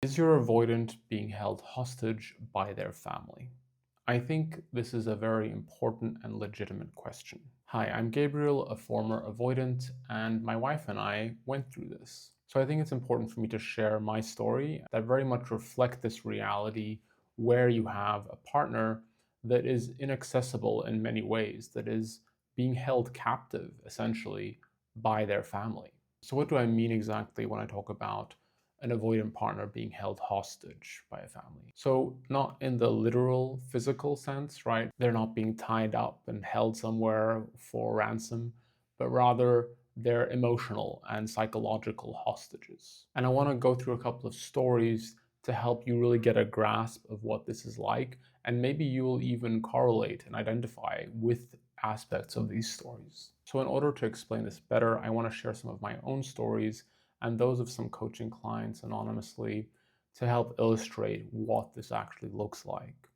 Is your avoidant being held hostage by their family? I think this is a very important and legitimate question. Hi, I'm Gabriel, a former avoidant, and my wife and I went through this. So I think it's important for me to share my story that very much reflect this reality where you have a partner that is inaccessible in many ways, that is being held captive essentially by their family. So what do I mean exactly when I talk about an avoidant partner being held hostage by a family? So not in the literal physical sense, right? They're not being tied up and held somewhere for ransom, but rather they're emotional and psychological hostages. And I want to go through a couple of stories to help you really get a grasp of what this is like, and maybe you will even correlate and identify with aspects of these stories. So in order to explain this better, I want to share some of my own stories and those of some coaching clients anonymously to help illustrate what this actually looks like.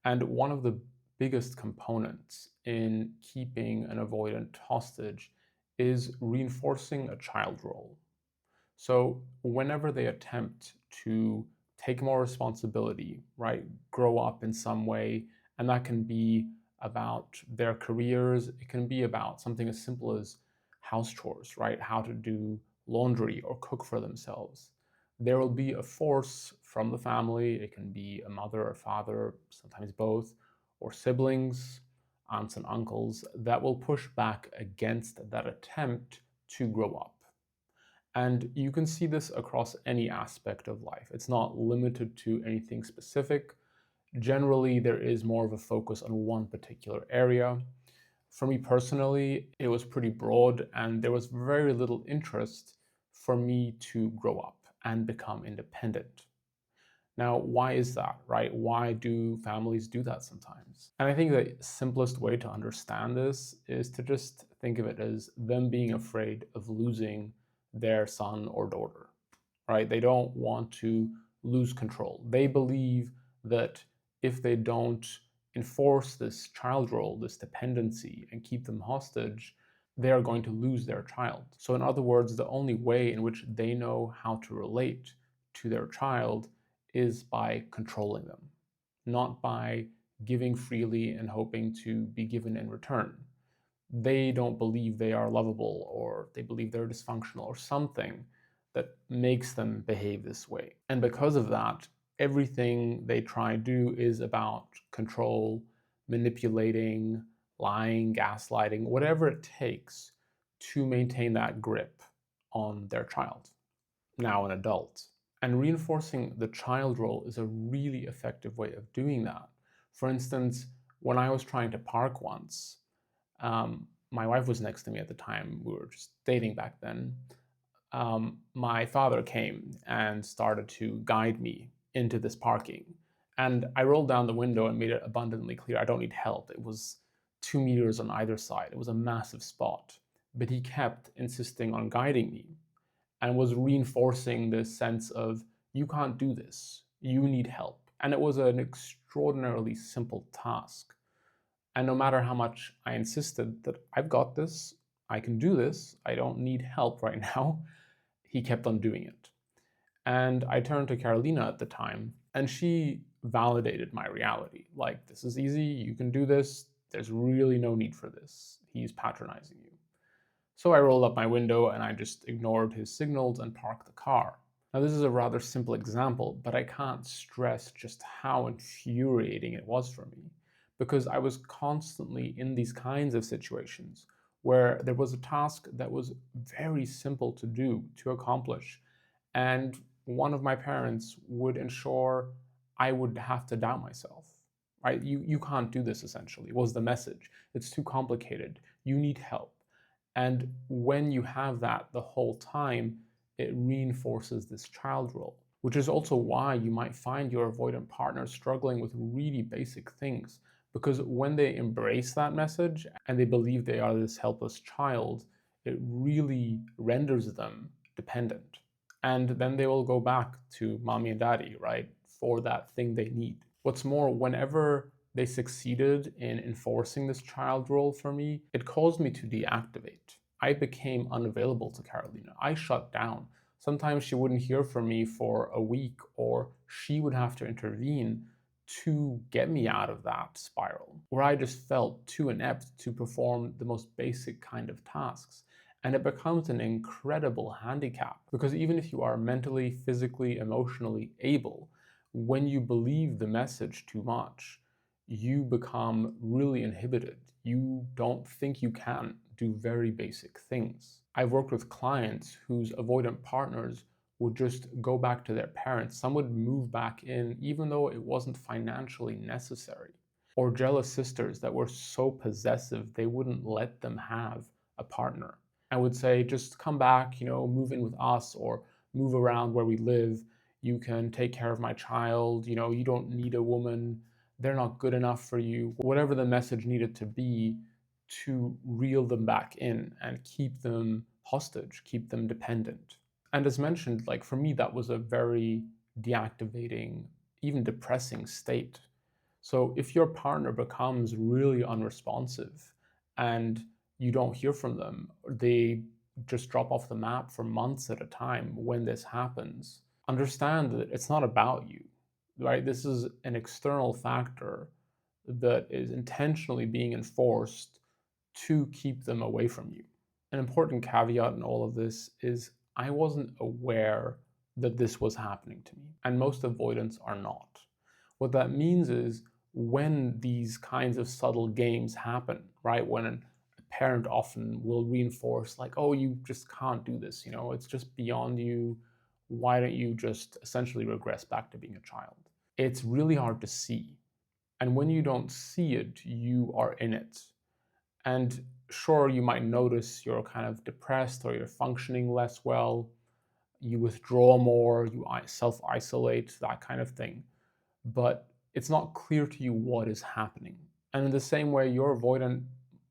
And one of the biggest components in keeping an avoidant hostage is reinforcing a child role. So whenever they attempt to take more responsibility, right, grow up in some way, and that can be about their careers, it can be about something as simple as house chores, right, how to do laundry or cook for themselves. There will be a force from the family. It can be a mother or father, sometimes both, or siblings, aunts and uncles, that will push back against that attempt to grow up. And you can see this across any aspect of life. It's not limited to anything specific. Generally, there is more of a focus on one particular area. For me personally, it was pretty broad, and there was very little interest for me to grow up and become independent. Now, why is that, right? Why do families do that sometimes? And I think the simplest way to understand this is to just think of it as them being afraid of losing their son or daughter, right? They don't want to lose control. They believe that if they don't enforce this child role, this dependency, and keep them hostage, they are going to lose their child. So, in other words, the only way in which they know how to relate to their child is by controlling them, not by giving freely and hoping to be given in return. They don't believe they are lovable, or they believe they're dysfunctional or something that makes them behave this way. And because of that, everything they try to do is about control, manipulating, lying, gaslighting, whatever it takes to maintain that grip on their child, now an adult. And reinforcing the child role is a really effective way of doing that. For instance, when I was trying to park once, my wife was next to me at the time. We were just dating back then. My father came and started to guide me into this parking. And I rolled down the window and made it abundantly clear I don't need help. It was 2 meters on either side. It was a massive spot. But he kept insisting on guiding me and was reinforcing this sense of, you can't do this, you need help. And it was an extraordinarily simple task. And no matter how much I insisted that I've got this, I can do this, I don't need help right now, he kept on doing it. And I turned to Carolina at the time, and she validated my reality. Like, this is easy, you can do this, there's really no need for this. He's patronizing you. So I rolled up my window and I just ignored his signals and parked the car. Now, this is a rather simple example, but I can't stress just how infuriating it was for me, because I was constantly in these kinds of situations where there was a task that was very simple to do, to accomplish, and one of my parents would ensure I would have to doubt myself. Right? You can't do this, essentially, was the message. It's too complicated. You need help. And when you have that the whole time, it reinforces this child role, which is also why you might find your avoidant partner struggling with really basic things. Because when they embrace that message and they believe they are this helpless child, it really renders them dependent. And then they will go back to mommy and daddy, right, for that thing they need. What's more, whenever they succeeded in enforcing this child role for me, it caused me to deactivate. I became unavailable to Carolina. I shut down. Sometimes she wouldn't hear from me for a week, or she would have to intervene to get me out of that spiral, where I just felt too inept to perform the most basic kind of tasks. And it becomes an incredible handicap because even if you are mentally, physically, emotionally able, when you believe the message too much, you become really inhibited. You don't think you can do very basic things. I've worked with clients whose avoidant partners would just go back to their parents. Some would move back in even though it wasn't financially necessary. Or jealous sisters that were so possessive they wouldn't let them have a partner. I would say, just come back, move in with us or move around where we live. You can take care of my child. You don't need a woman. They're not good enough for you. Whatever the message needed to be to reel them back in and keep them hostage, keep them dependent. And as mentioned, like for me, that was a very deactivating, even depressing state. So if your partner becomes really unresponsive and you don't hear from them, they just drop off the map for months at a time when this happens, understand that it's not about you, right? This is an external factor that is intentionally being enforced to keep them away from you. An important caveat in all of this is I wasn't aware that this was happening to me, and most avoidants are not. What that means is when these kinds of subtle games happen, right? When a parent often will reinforce, like, oh, you just can't do this, it's just beyond you. Why don't you just essentially regress back to being a child? It's really hard to see. And when you don't see it, you are in it. And sure, you might notice you're kind of depressed or you're functioning less well, you withdraw more, you self isolate, that kind of thing. But it's not clear to you what is happening. And in the same way, your avoidant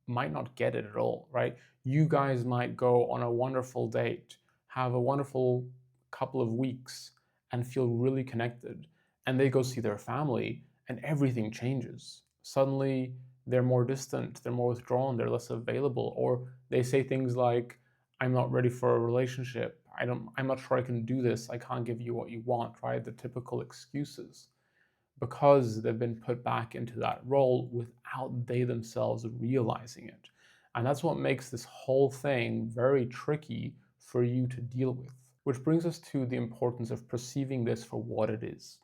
might not get it at all, right? You guys might go on a wonderful date, have a wonderful couple of weeks, and feel really connected. And they go see their family, and everything changes. Suddenly, they're more distant, they're more withdrawn, they're less available, or they say things like, I'm not ready for a relationship. I'm not sure I can do this. I can't give you what you want, right? The typical excuses, because they've been put back into that role without they themselves realizing it. And that's what makes this whole thing very tricky for you to deal with. Which brings us to the importance of perceiving this for what it is.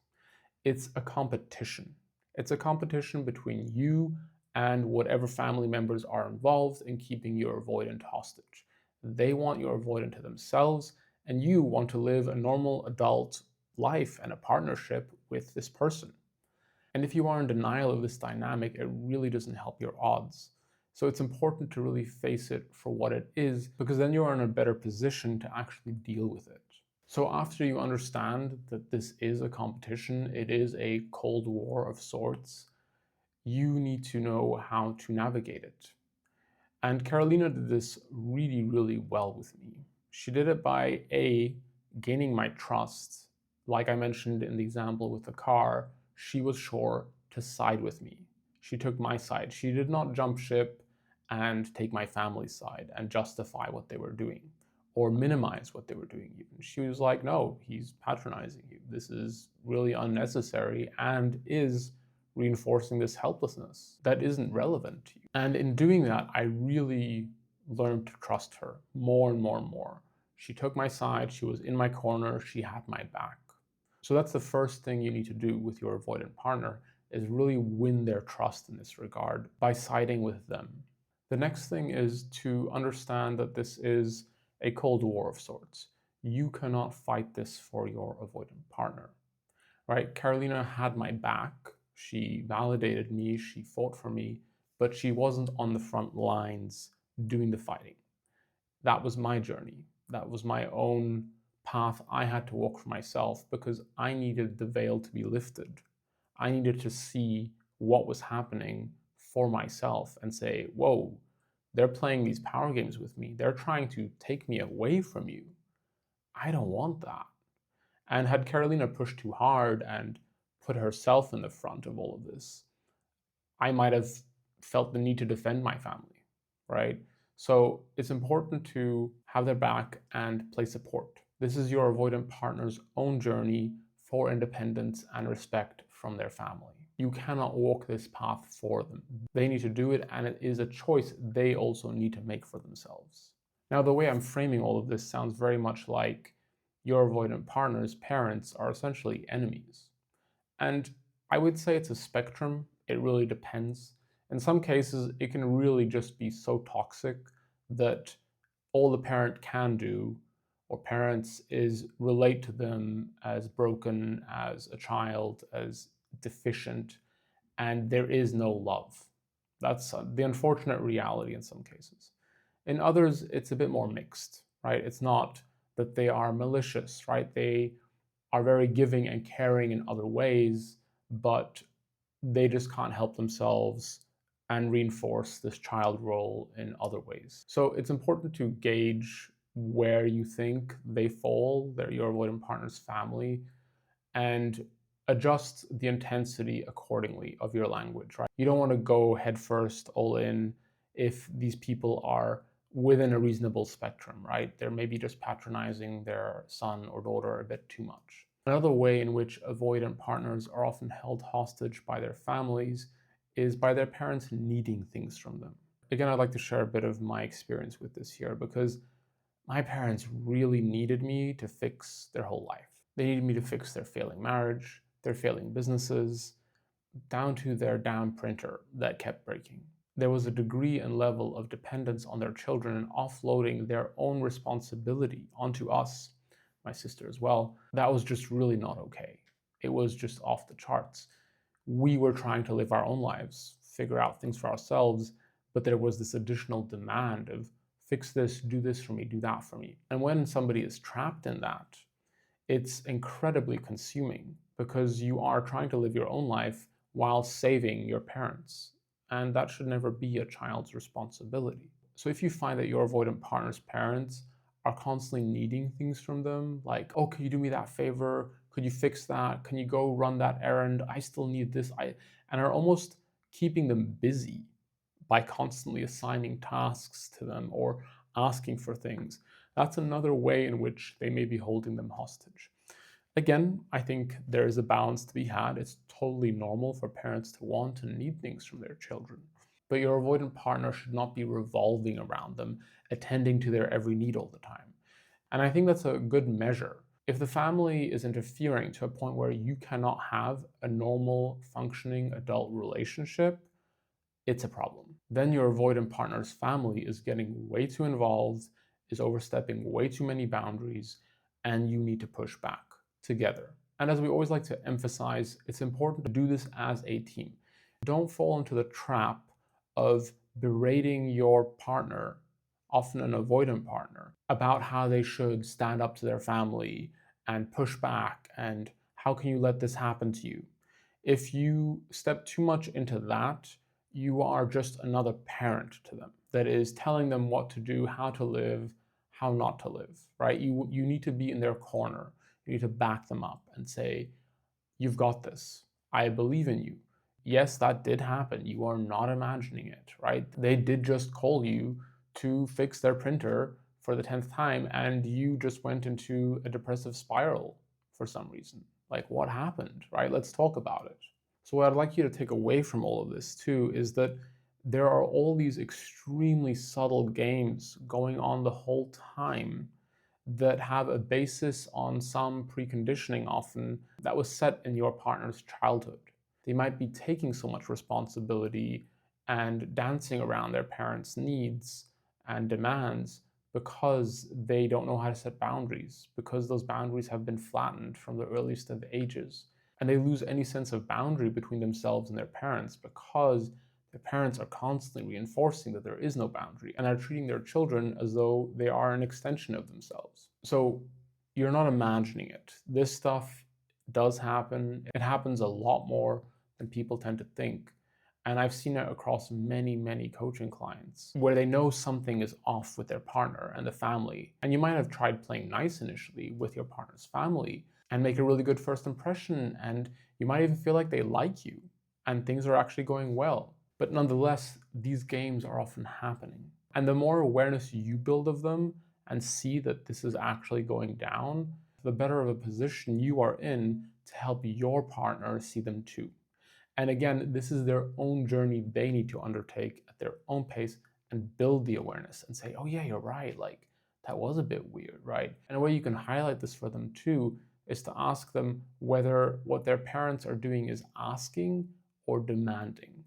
It's a competition. It's a competition between you and whatever family members are involved in keeping your avoidant hostage. They want your avoidant to themselves, and you want to live a normal adult life and a partnership with this person. And if you are in denial of this dynamic, it really doesn't help your odds. So it's important to really face it for what it is, because then you're in a better position to actually deal with it. So after you understand that this is a competition, it is a cold war of sorts, you need to know how to navigate it. And Carolina did this really, really well with me. She did it by gaining my trust. Like I mentioned in the example with the car, she was sure to side with me. She took my side. She did not jump ship and take my family's side and justify what they were doing or minimize what they were doing even. She was like, no, he's patronizing you. This is really unnecessary and is reinforcing this helplessness that isn't relevant to you. And in doing that, I really learned to trust her more and more and more. She took my side, she was in my corner, she had my back. So that's the first thing you need to do with your avoidant partner, is really win their trust in this regard by siding with them. The next thing is to understand that this is a cold war of sorts. You cannot fight this for your avoidant partner, right? Carolina had my back. She validated me, she fought for me, but she wasn't on the front lines doing the fighting. That was my journey. That was my own path I had to walk for myself, because I needed the veil to be lifted. I needed to see what was happening for myself and say, whoa, they're playing these power games with me. They're trying to take me away from you. I don't want that. And had Carolina pushed too hard and put herself in the front of all of this, I might have felt the need to defend my family, right? So it's important to have their back and play support. This is your avoidant partner's own journey for independence and respect from their family. You cannot walk this path for them. They need to do it, and it is a choice they also need to make for themselves. Now, the way I'm framing all of this sounds very much like your avoidant partner's parents are essentially enemies. And I would say it's a spectrum. It really depends. In some cases, it can really just be so toxic that all the parent can do, or parents, is relate to them as broken, as a child, as deficient, and there is no love. That's the unfortunate reality in some cases. In others, it's a bit more mixed, right? It's not that they are malicious, right? They are very giving and caring in other ways, but they just can't help themselves and reinforce this child role in other ways. So it's important to gauge where you think they fall, they're your avoidant partner's family, and adjust the intensity accordingly of your language, right? You don't want to go headfirst all in if these people are within a reasonable spectrum, right? They're maybe just patronizing their son or daughter a bit too much. Another way in which avoidant partners are often held hostage by their families is by their parents needing things from them. Again, I'd like to share a bit of my experience with this here because my parents really needed me to fix their whole life. They needed me to fix their failing marriage, their failing businesses, down to their damn printer that kept breaking. There was a degree and level of dependence on their children and offloading their own responsibility onto us, my sister as well, that was just really not okay. It was just off the charts. We were trying to live our own lives, figure out things for ourselves, but there was this additional demand of fix this, do this for me, do that for me. And when somebody is trapped in that, it's incredibly consuming because you are trying to live your own life while saving your parents. And that should never be a child's responsibility. So if you find that your avoidant partner's parents are constantly needing things from them, like, oh, can you do me that favor? Could you fix that? Can you go run that errand? I still need this. And are almost keeping them busy by constantly assigning tasks to them or asking for things. That's another way in which they may be holding them hostage. Again, I think there is a balance to be had. It's totally normal for parents to want and need things from their children. But your avoidant partner should not be revolving around them, attending to their every need all the time. And I think that's a good measure. If the family is interfering to a point where you cannot have a normal, functioning adult relationship, it's a problem. Then your avoidant partner's family is getting way too involved, is overstepping way too many boundaries, and you need to push back together. And as we always like to emphasize, it's important to do this as a team. Don't fall into the trap of berating your partner, often an avoidant partner, about how they should stand up to their family and push back and how can you let this happen to you. If you step too much into that, you are just another parent to them that is telling them what to do, how to live, how not to live, right? You need to be in their corner. You need to back them up and say, you've got this. I believe in you. Yes, that did happen. You are not imagining it, right? They did just call you to fix their printer for the 10th time, and you just went into a depressive spiral for some reason. Like, what happened, right? Let's talk about it. So what I'd like you to take away from all of this too is that there are all these extremely subtle games going on the whole time that have a basis on some preconditioning often that was set in your partner's childhood. They might be taking so much responsibility and dancing around their parents' needs and demands because they don't know how to set boundaries, because those boundaries have been flattened from the earliest of ages. And they lose any sense of boundary between themselves and their parents because their parents are constantly reinforcing that there is no boundary and are treating their children as though they are an extension of themselves. So you're not imagining it. This stuff does happen. It happens a lot more than people tend to think. And I've seen it across many, many coaching clients where they know something is off with their partner and the family. And you might have tried playing nice initially with your partner's family and make a really good first impression. And you might even feel like they like you and things are actually going well. But nonetheless, these games are often happening. And the more awareness you build of them and see that this is actually going down, the better of a position you are in to help your partner see them too. And again, this is their own journey they need to undertake at their own pace and build the awareness and say, oh, yeah, you're right. Like, that was a bit weird, right? And a way you can highlight this for them too is to ask them whether what their parents are doing is asking or demanding.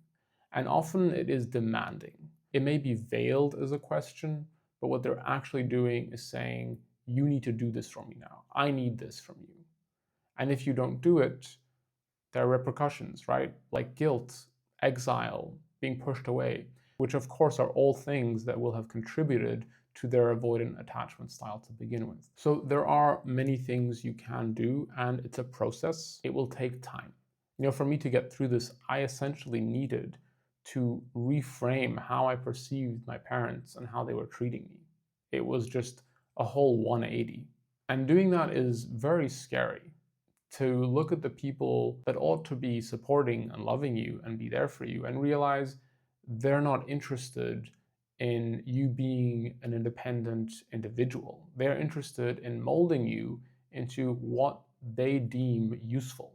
And often it is demanding. It may be veiled as a question, but what they're actually doing is saying, you need to do this for me now. I need this from you. And if you don't do it, there are repercussions, right? Like guilt, exile, being pushed away, which of course are all things that will have contributed to their avoidant attachment style to begin with. So there are many things you can do, and it's a process. It will take time. For me to get through this, I essentially needed to reframe how I perceived my parents and how they were treating me. It was just a whole 180. And doing that is very scary, to look at the people that ought to be supporting and loving you and be there for you and realize they're not interested in you being an independent individual. They're interested in molding you into what they deem useful.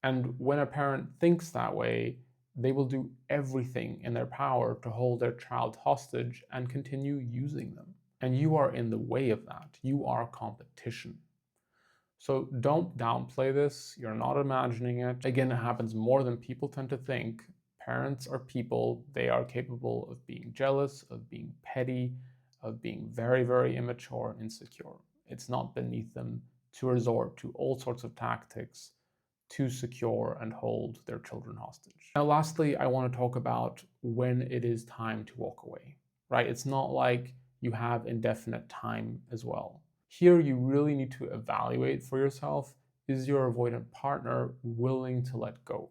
And when a parent thinks that way, they will do everything in their power to hold their child hostage and continue using them. And you are in the way of that. You are competition. So don't downplay this. You're not imagining it. Again, it happens more than people tend to think. Parents are people. They are capable of being jealous, of being petty, of being very, very immature, insecure. It's not beneath them to resort to all sorts of tactics to secure and hold their children hostage. Now, lastly, I want to talk about when it is time to walk away, right? It's not like you have indefinite time as well. Here, you really need to evaluate for yourself, is your avoidant partner willing to let go,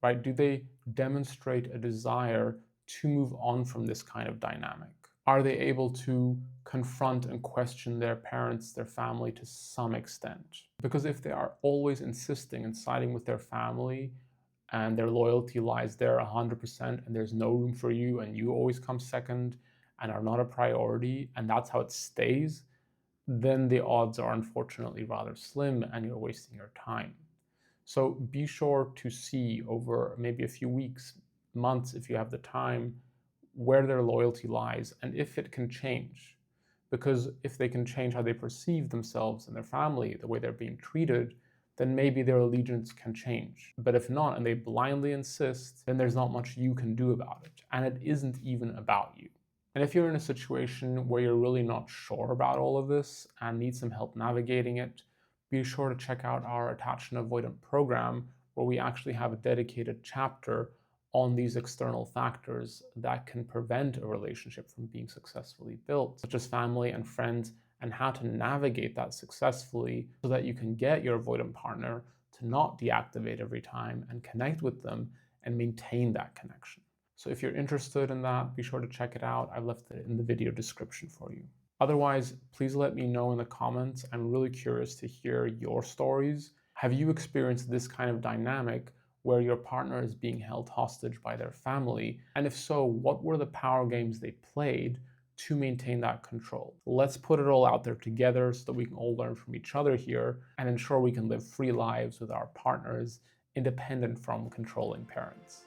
right? Do they demonstrate a desire to move on from this kind of dynamic? Are they able to confront and question their parents, their family to some extent? Because if they are always insisting and siding with their family and their loyalty lies there 100% and there's no room for you and you always come second and are not a priority and that's how it stays, then the odds are unfortunately rather slim and you're wasting your time. So be sure to see over maybe a few weeks, months, if you have the time, where their loyalty lies and if it can change. Because if they can change how they perceive themselves and their family, the way they're being treated, then maybe their allegiance can change. But if not, and they blindly insist, then there's not much you can do about it. And it isn't even about you. And if you're in a situation where you're really not sure about all of this and need some help navigating it, be sure to check out our Attachment Avoidant program, where we actually have a dedicated chapter on these external factors that can prevent a relationship from being successfully built, such as family and friends, and how to navigate that successfully so that you can get your avoidant partner to not deactivate every time and connect with them and maintain that connection. So if you're interested in that, be sure to check it out. I've left it in the video description for you. Otherwise, please let me know in the comments. I'm really curious to hear your stories. Have you experienced this kind of dynamic where your partner is being held hostage by their family? And if so, what were the power games they played to maintain that control? Let's put it all out there together so that we can all learn from each other here and ensure we can live free lives with our partners, independent from controlling parents.